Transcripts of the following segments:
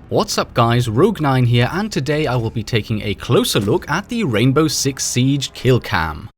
What's up guys, Rogue9 here, and today I will be taking a closer look at the Rainbow Six Siege kill cam.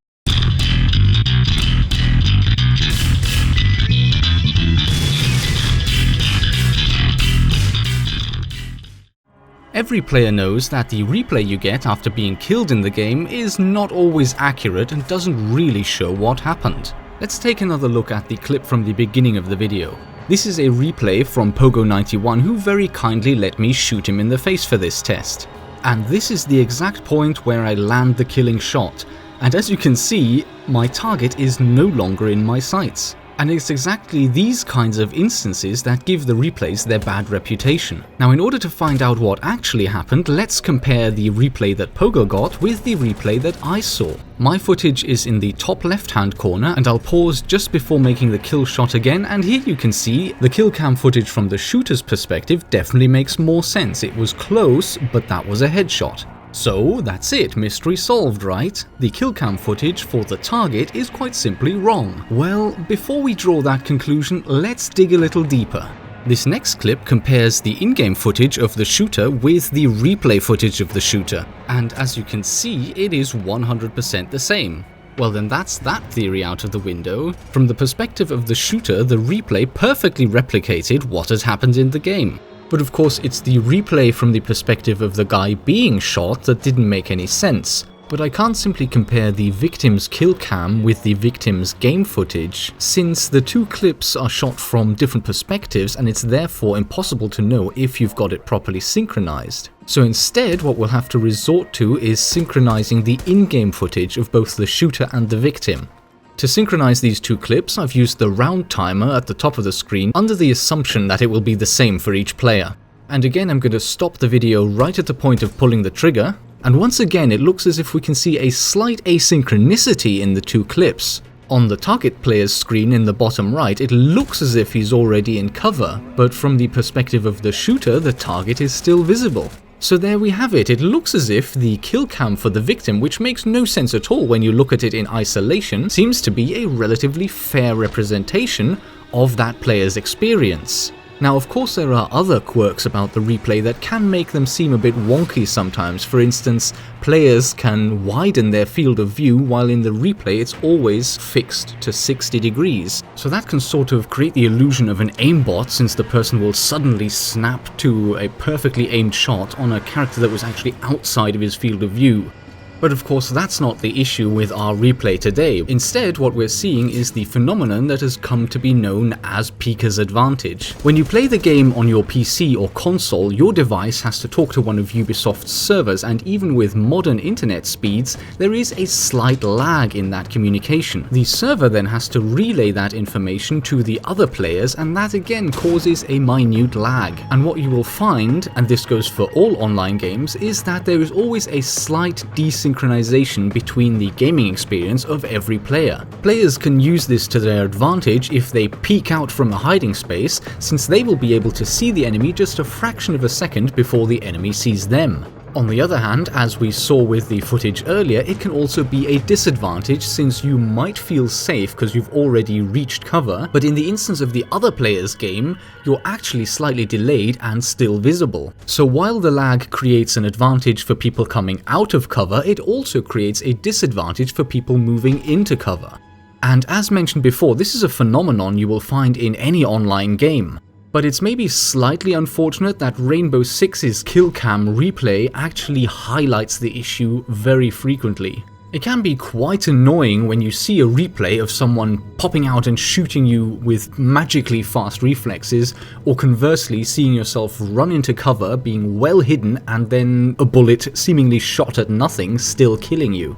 Every player knows that the replay you get after being killed in the game is not always accurate and doesn't really show what happened. Let's take another look at the clip from the beginning of the video. This is a replay from Pogo91, who very kindly let me shoot him in the face for this test. And this is the exact point where I land the killing shot, and as you can see, my target is no longer in my sights. And it's exactly these kinds of instances that give the replays their bad reputation. Now, in order to find out what actually happened, let's compare the replay that Pogo got with the replay that I saw. My footage is in the top left-hand corner, and I'll pause just before making the kill shot again, and here you can see the kill cam footage from the shooter's perspective definitely makes more sense. It was close, but that was a headshot. So that's it, mystery solved, right? The kill cam footage for the target is quite simply wrong. Well, before we draw that conclusion, let's dig a little deeper. This next clip compares the in-game footage of the shooter with the replay footage of the shooter, and as you can see, it is 100% the same. Well then, that's that theory out of the window. From the perspective of the shooter, the replay perfectly replicated what has happened in the game. But of course, it's the replay from the perspective of the guy being shot that didn't make any sense. But I can't simply compare the victim's kill cam with the victim's game footage, since the two clips are shot from different perspectives and it's therefore impossible to know if you've got it properly synchronized. So instead, what we'll have to resort to is synchronizing the in-game footage of both the shooter and the victim. To synchronize these two clips, I've used the round timer at the top of the screen under the assumption that it will be the same for each player. And again, I'm going to stop the video right at the point of pulling the trigger, and once again it looks as if we can see a slight asynchronicity in the two clips. On the target player's screen in the bottom right, it looks as if he's already in cover, but from the perspective of the shooter, the target is still visible. So there we have it. It looks as if the kill cam for the victim, which makes no sense at all when you look at it in isolation, seems to be a relatively fair representation of that player's experience. Now, of course, there are other quirks about the replay that can make them seem a bit wonky sometimes. For instance, players can widen their field of view while in the replay it's always fixed to 60 degrees. So that can sort of create the illusion of an aimbot, since the person will suddenly snap to a perfectly aimed shot on a character that was actually outside of his field of view. But of course, that's not the issue with our replay today. Instead, what we're seeing is the phenomenon that has come to be known as peeker's advantage. When you play the game on your PC or console, your device has to talk to one of Ubisoft's servers, and even with modern internet speeds, there is a slight lag in that communication. The server then has to relay that information to the other players, and that again causes a minute lag. And what you will find, and this goes for all online games, is that there is always a slight desynchronization between the gaming experience of every player. Players can use this to their advantage if they peek out from a hiding space, since they will be able to see the enemy just a fraction of a second before the enemy sees them. On the other hand, as we saw with the footage earlier, it can also be a disadvantage, since you might feel safe because you've already reached cover, but in the instance of the other player's game, you're actually slightly delayed and still visible. So while the lag creates an advantage for people coming out of cover, it also creates a disadvantage for people moving into cover. And as mentioned before, this is a phenomenon you will find in any online game. But it's maybe slightly unfortunate that Rainbow Six's kill cam replay actually highlights the issue very frequently. It can be quite annoying when you see a replay of someone popping out and shooting you with magically fast reflexes, or conversely seeing yourself run into cover, being well hidden, and then a bullet seemingly shot at nothing still killing you.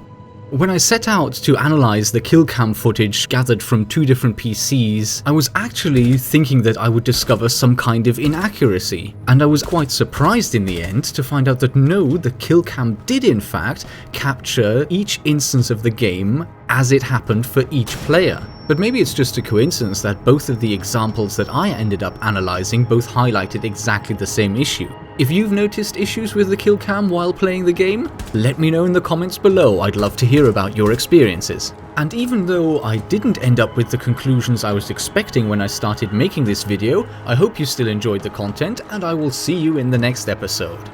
When I set out to analyze the kill cam footage gathered from two different PCs, I was actually thinking that I would discover some kind of inaccuracy, and I was quite surprised in the end to find out that no, the kill cam did in fact capture each instance of the game as it happened for each player. But maybe it's just a coincidence that both of the examples that I ended up analyzing both highlighted exactly the same issue. If you've noticed issues with the kill cam while playing the game, let me know in the comments below. I'd love to hear about your experiences. And even though I didn't end up with the conclusions I was expecting when I started making this video, I hope you still enjoyed the content, and I will see you in the next episode.